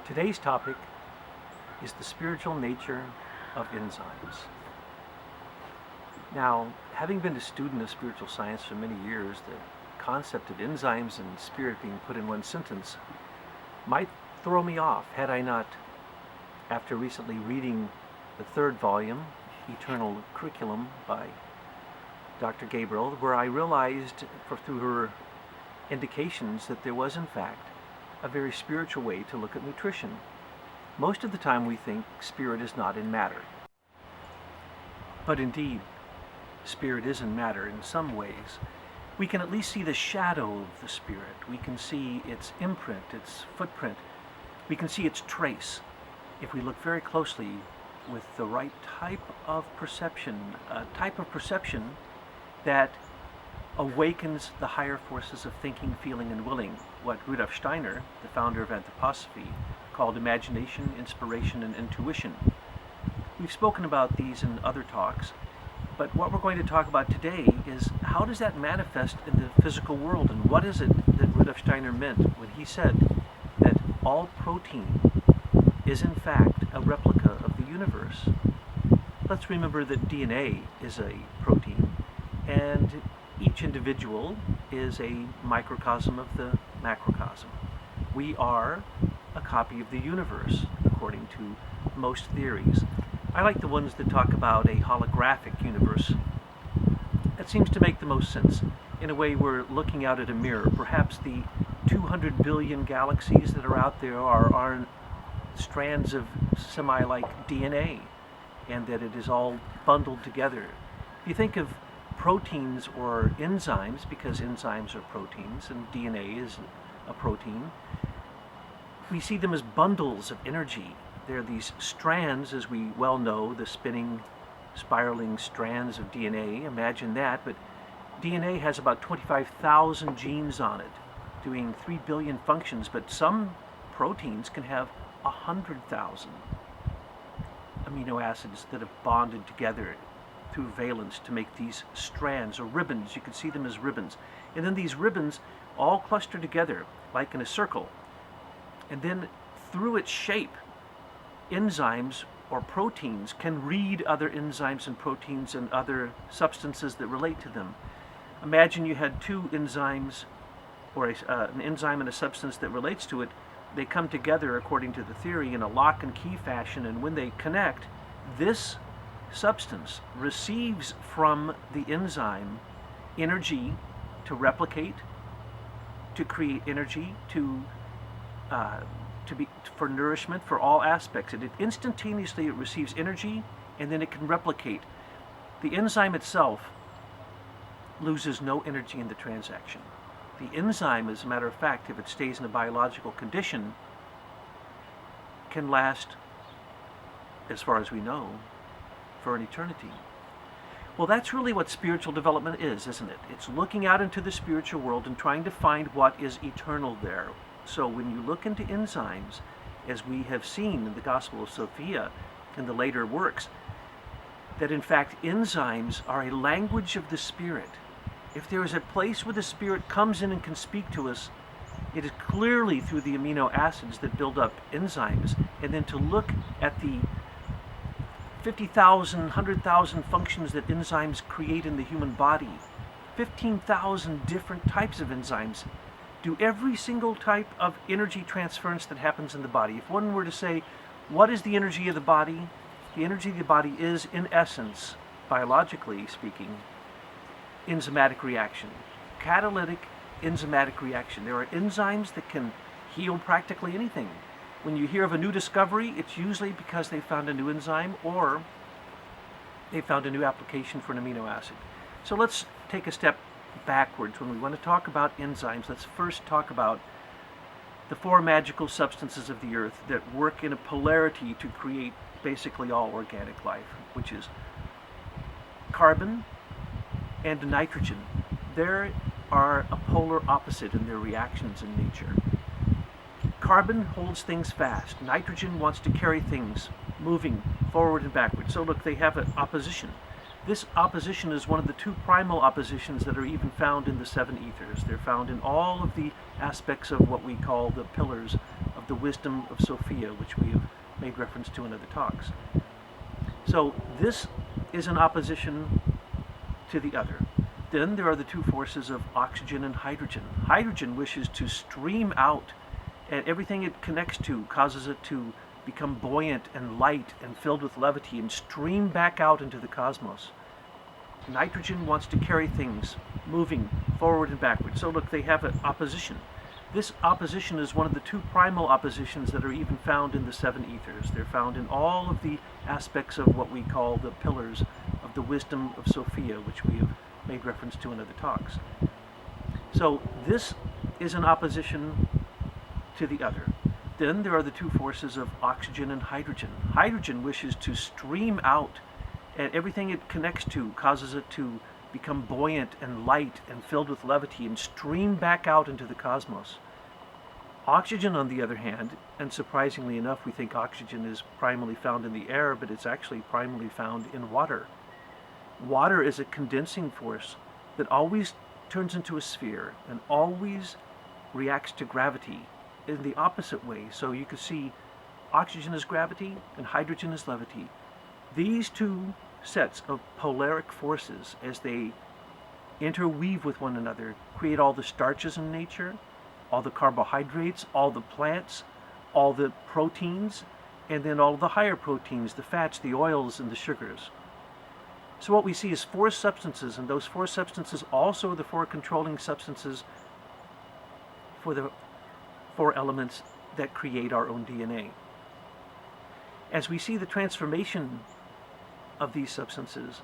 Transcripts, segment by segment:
Today's topic is the spiritual nature of enzymes. Now, having been a student of spiritual science for many years, the concept of enzymes and spirit being put in one sentence might throw me off had I not, after recently reading the third volume, Eternal Curriculum by Dr. Gabriel, where I realized through her indications that there was in fact a very spiritual way to look at nutrition. Most of the time we think spirit is not in matter. But indeed, spirit is in matter in some ways. We can at least see the shadow of the spirit. We can see its imprint, its footprint. We can see its trace if we look very closely with the right type of perception, a type of perception that awakens the higher forces of thinking, feeling, and willing, what Rudolf Steiner, the founder of anthroposophy, called imagination, inspiration, and intuition. We've spoken about these in other talks, but what we're going to talk about today is how does that manifest in the physical world, and what is it that Rudolf Steiner meant when he said that all protein is in fact a replica of the universe. Let's remember that DNA is a protein, and each individual is a microcosm of the macrocosm. We are a copy of the universe, according to most theories. I like the ones that talk about a holographic universe. That seems to make the most sense. In a way, we're looking out at a mirror. Perhaps the 200 billion galaxies that are out there are strands of semi-like DNA, and that it is all bundled together. If you think of proteins or enzymes, because enzymes are proteins and DNA is a protein, we see them as bundles of energy. They're these strands, as we well know, the spinning, spiraling strands of DNA. Imagine that, but DNA has about 25,000 genes on it, doing 3 billion functions, but some proteins can have 100,000 amino acids that have bonded together through valence to make these strands or ribbons. You can see them as ribbons. And then these ribbons all cluster together like in a circle. And then through its shape, enzymes or proteins can read other enzymes and proteins and other substances that relate to them. Imagine you had two enzymes or an enzyme and a substance that relates to it. They come together, according to the theory, in a lock and key fashion, and when they connect, this substance receives from the enzyme energy to replicate, to create energy, for nourishment, for all aspects. It instantaneously it receives energy, and then it can replicate. The enzyme itself loses no energy in the transaction. The enzyme, as a matter of fact, if it stays in a biological condition, can last, as far as we know, for an eternity. Well, that's really what spiritual development is, isn't it? It's looking out into the spiritual world and trying to find what is eternal there. So when you look into enzymes, as we have seen in the Gospel of Sophia and the later works, that in fact enzymes are a language of the Spirit. If there is a place where the Spirit comes in and can speak to us, it is clearly through the amino acids that build up enzymes. And then to look at the 50,000, 100,000 functions that enzymes create in the human body, 15,000 different types of enzymes do every single type of energy transference that happens in the body. If one were to say, what is the energy of the body? The energy of the body is, in essence, biologically speaking, enzymatic reaction, catalytic enzymatic reaction. There are enzymes that can heal practically anything. When you hear of a new discovery, it's usually because they found a new enzyme or they found a new application for an amino acid. So let's take a step backwards. When we want to talk about enzymes, let's first talk about the four magical substances of the earth that work in a polarity to create basically all organic life, which is carbon and nitrogen. There are a polar opposite in their reactions in nature. Carbon holds things fast. Nitrogen wants to carry things moving forward and backward. So look, they have an opposition. This opposition is one of the two primal oppositions that are even found in the seven ethers. They're found in all of the aspects of what we call the pillars of the wisdom of Sophia, which we have made reference to in other talks. So this is an opposition to the other. Then there are the two forces of oxygen and hydrogen. Hydrogen wishes to stream out, and everything it connects to causes it to become buoyant and light and filled with levity and stream back out into the cosmos. Nitrogen wants to carry things moving forward and backward. So look, they have an opposition. This opposition is one of the two primal oppositions that are even found in the seven ethers. They're found in all of the aspects of what we call the pillars of the wisdom of Sophia, which we have made reference to in other talks. So this is an opposition to the other. Then there are the two forces of oxygen and hydrogen. Hydrogen wishes to stream out, and everything it connects to causes it to become buoyant and light and filled with levity and stream back out into the cosmos. Oxygen, on the other hand, and surprisingly enough, we think oxygen is primarily found in the air, but it's actually primarily found in water. Water is a condensing force that always turns into a sphere and always reacts to gravity in the opposite way. So you can see oxygen is gravity and hydrogen is levity. These two sets of polaric forces, as they interweave with one another, create all the starches in nature, all the carbohydrates, all the plants, all the proteins, and then all the higher proteins, the fats, the oils, and the sugars. So what we see is four substances, and those four substances also are the four controlling substances for the four elements that create our own DNA. As we see the transformation of these substances,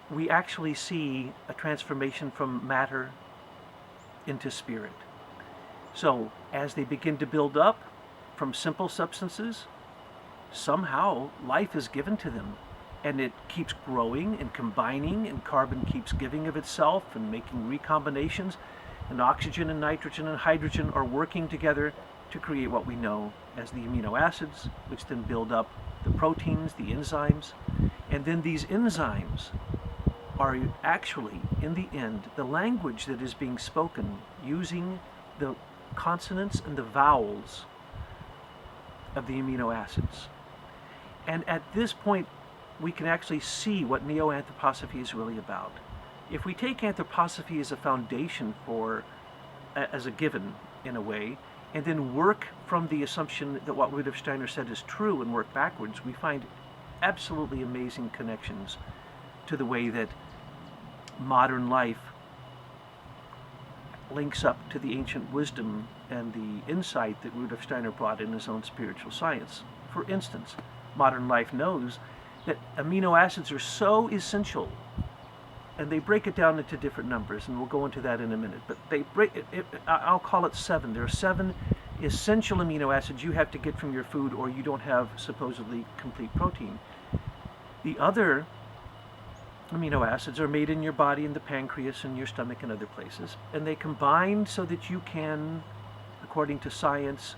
we actually see a transformation from matter into spirit. So as they begin to build up from simple substances, somehow life is given to them, and it keeps growing and combining, and carbon keeps giving of itself and making recombinations, and oxygen and nitrogen and hydrogen are working together to create what we know as the amino acids, which then build up the proteins, the enzymes. And then these enzymes are actually, in the end, the language that is being spoken using the consonants and the vowels of the amino acids. And at this point, we can actually see what neo-anthroposophy is really about. If we take anthroposophy as a foundation as a given, in a way, and then work from the assumption that what Rudolf Steiner said is true and work backwards, we find absolutely amazing connections to the way that modern life links up to the ancient wisdom and the insight that Rudolf Steiner brought in his own spiritual science. For instance, modern life knows that amino acids are so essential, and they break it down into different numbers, and we'll go into that in a minute, but they break it, I'll call it 7. There are 7 essential amino acids you have to get from your food, or you don't have supposedly complete protein. The other amino acids are made in your body, in the pancreas, in your stomach, and other places, and they combine so that you can, according to science,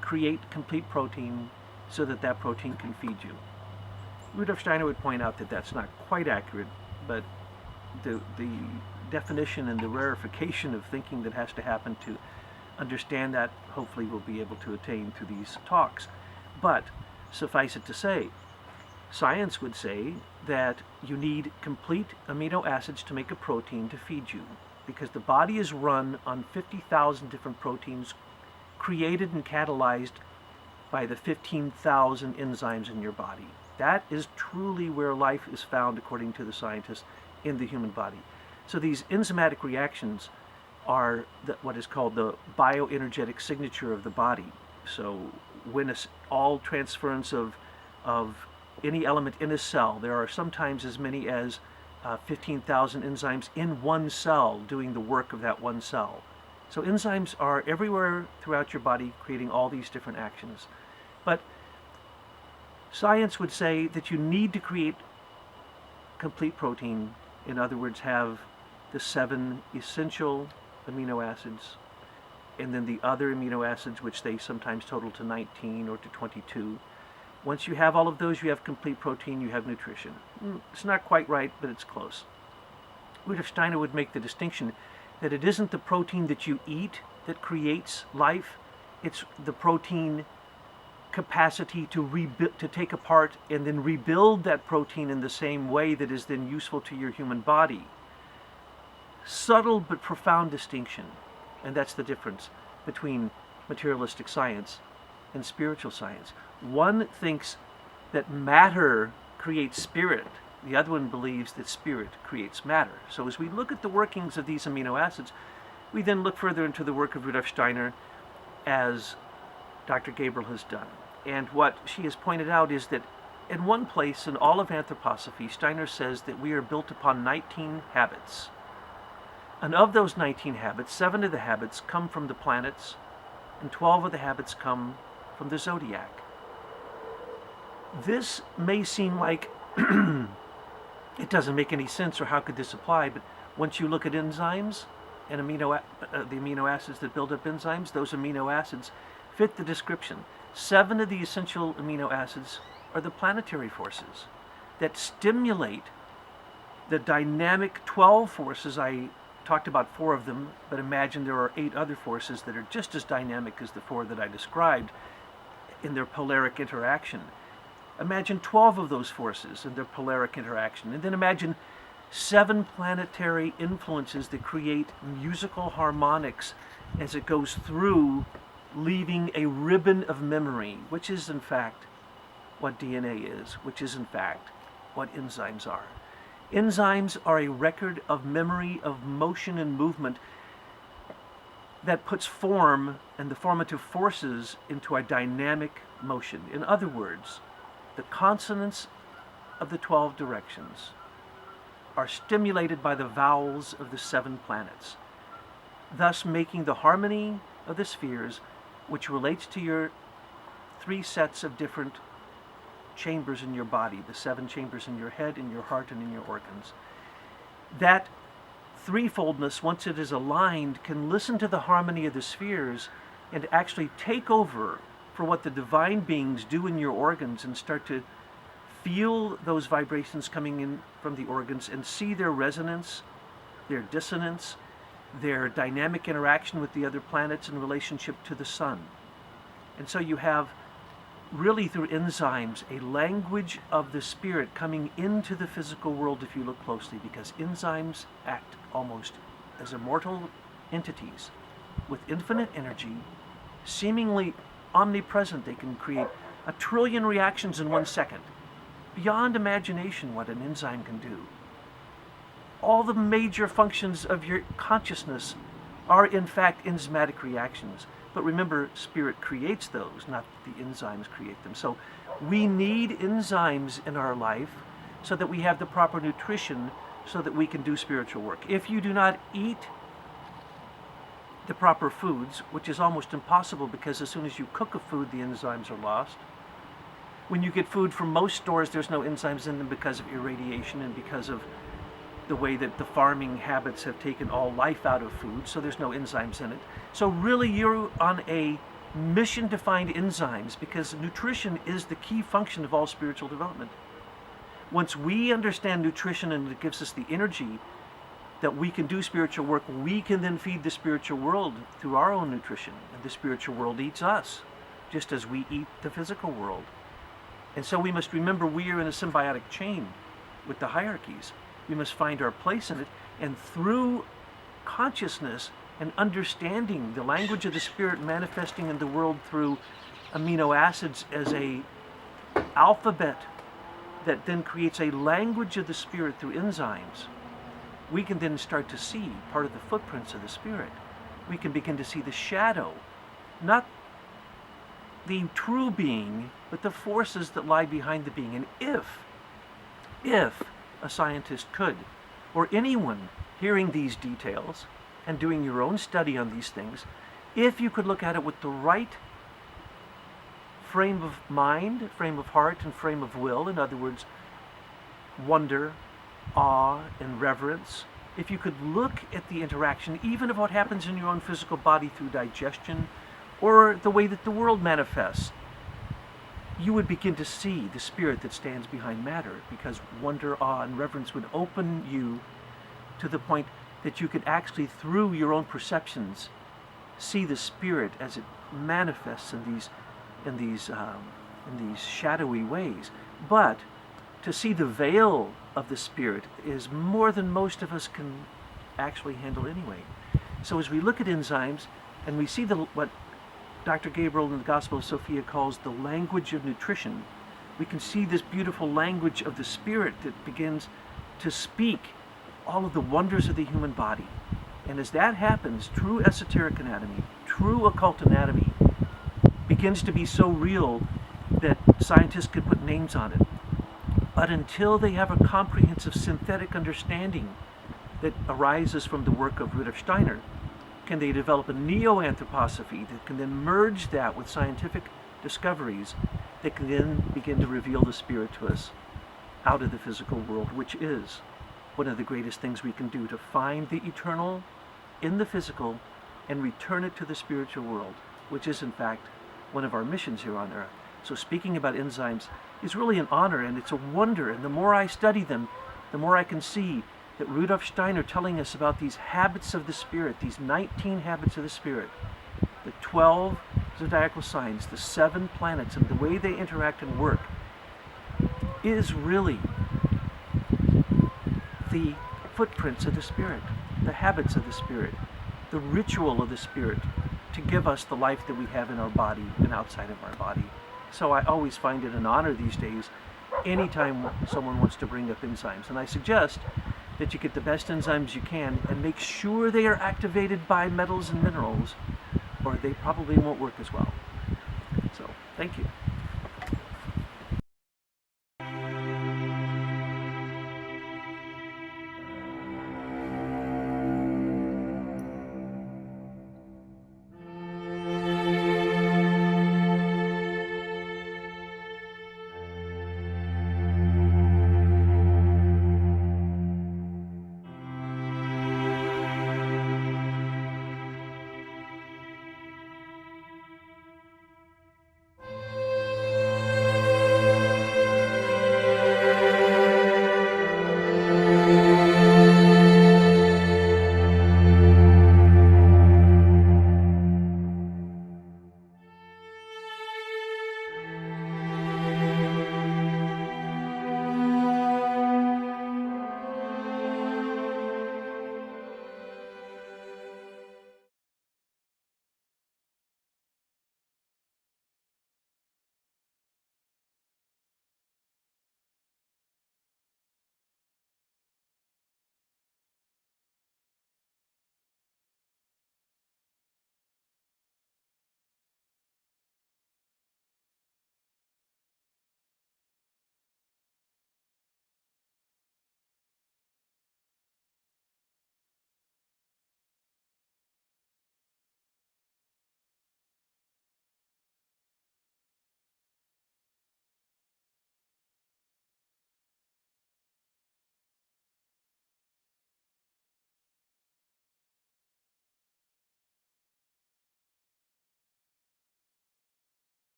create complete protein so that that protein can feed you. Rudolf Steiner would point out that that's not quite accurate, but the definition and the rarefication of thinking that has to happen to understand that, hopefully we'll be able to attain through these talks. But suffice it to say, science would say that you need complete amino acids to make a protein to feed you, because the body is run on 50,000 different proteins created and catalyzed by the 15,000 enzymes in your body. That is truly where life is found, according to the scientists, in the human body. So these enzymatic reactions are what is called the bioenergetic signature of the body. So when all transference of any element in a cell, there are sometimes as many as 15,000 enzymes in one cell doing the work of that one cell. So enzymes are everywhere throughout your body, creating all these different actions. But science would say that you need to create complete protein, in other words, have the 7 essential amino acids, and then the other amino acids, which they sometimes total to 19 or to 22. Once you have all of those, you have complete protein, you have nutrition. It's not quite right, but it's close. Rudolf Steiner would make the distinction that it isn't the protein that you eat that creates life, it's the protein capacity to take apart and then rebuild that protein in the same way that is then useful to your human body. Subtle but profound distinction, and that's the difference between materialistic science and spiritual science. One thinks that matter creates spirit. The other one believes that spirit creates matter. So as we look at the workings of these amino acids, we then look further into the work of Rudolf Steiner, as Dr. Gabriel has done. And what she has pointed out is that in one place in all of anthroposophy, Steiner says that we are built upon 19 habits. And of those 19 habits, 7 of the habits come from the planets, and 12 of the habits come from the zodiac. This may seem like it doesn't make any sense, or how could this apply, but once you look at enzymes and the amino acids that build up enzymes, those amino acids fit the description. 7 of the essential amino acids are the planetary forces that stimulate the dynamic 12 forces. I talked about 4 of them, but imagine there are 8 other forces that are just as dynamic as the 4 that I described in their polaric interaction. Imagine 12 of those forces in their polaric interaction, and then imagine 7 planetary influences that create musical harmonics as it goes through, leaving a ribbon of memory, which is in fact what DNA is, which is in fact what enzymes are. Enzymes are a record of memory, of motion and movement that puts form and the formative forces into a dynamic motion. In other words, the consonants of the 12 directions are stimulated by the vowels of the 7 planets, thus making the harmony of the spheres, which relates to your 3 sets of different chambers in your body, the 7 chambers in your head, in your heart, and in your organs. That threefoldness, once it is aligned, can listen to the harmony of the spheres and actually take over for what the divine beings do in your organs, and start to feel those vibrations coming in from the organs and see their resonance, their dissonance, their dynamic interaction with the other planets in relationship to the sun. And so you have really, through enzymes, a language of the spirit coming into the physical world if you look closely, because enzymes act almost as immortal entities with infinite energy, seemingly omnipresent. They can create 1 trillion reactions in 1 second. Beyond imagination what an enzyme can do. All the major functions of your consciousness are in fact enzymatic reactions. But remember, spirit creates those, not the enzymes create them. So we need enzymes in our life so that we have the proper nutrition so that we can do spiritual work. If you do not eat the proper foods, which is almost impossible because as soon as you cook a food, the enzymes are lost. When you get food from most stores, there's no enzymes in them because of irradiation and because of the way that the farming habits have taken all life out of food, so there's no enzymes in it. So really you're on a mission to find enzymes, because nutrition is the key function of all spiritual development. Once we understand nutrition and it gives us the energy that we can do spiritual work, we can then feed the spiritual world through our own nutrition, and the spiritual world eats us, just as we eat the physical world. And so we must remember we are in a symbiotic chain with the hierarchies. We must find our place in it, and through consciousness and understanding the language of the spirit manifesting in the world through amino acids as a alphabet that then creates a language of the spirit through enzymes, we can then start to see part of the footprints of the spirit. We can begin to see the shadow, not the true being, but the forces that lie behind the being. And if a scientist could, or anyone hearing these details and doing your own study on these things, if you could look at it with the right frame of mind, frame of heart, and frame of will, in other words, wonder, awe, and reverence, if you could look at the interaction, even of what happens in your own physical body through digestion, or the way that the world manifests, you would begin to see the spirit that stands behind matter, because wonder, awe, and reverence would open you to the point that you could actually, through your own perceptions, see the spirit as it manifests in these shadowy ways. But to see the veil of the spirit is more than most of us can actually handle anyway. So as we look at enzymes and we see what Dr. Gabriel in the Gospel of Sophia calls the language of nutrition, we can see this beautiful language of the spirit that begins to speak all of the wonders of the human body. And as that happens, true esoteric anatomy, true occult anatomy, begins to be so real that scientists could put names on it. But until they have a comprehensive synthetic understanding that arises from the work of Rudolf Steiner, can they develop a neo-anthroposophy that can then merge that with scientific discoveries that can then begin to reveal the spirit to us out of the physical world, which is one of the greatest things we can do, to find the eternal in the physical and return it to the spiritual world, which is in fact one of our missions here on earth. So speaking about enzymes is really an honor, and it's a wonder, and the more I study them, the more I can see that Rudolf Steiner telling us about these habits of the spirit, these 19 habits of the spirit, the 12 zodiacal signs, the 7 planets, and the way they interact and work, is really the footprints of the spirit, the habits of the spirit, the ritual of the spirit to give us the life that we have in our body and outside of our body. So I always find it an honor these days anytime someone wants to bring up enzymes. And I suggest that you get the best enzymes you can and make sure they are activated by metals and minerals, or they probably won't work as well. So, thank you.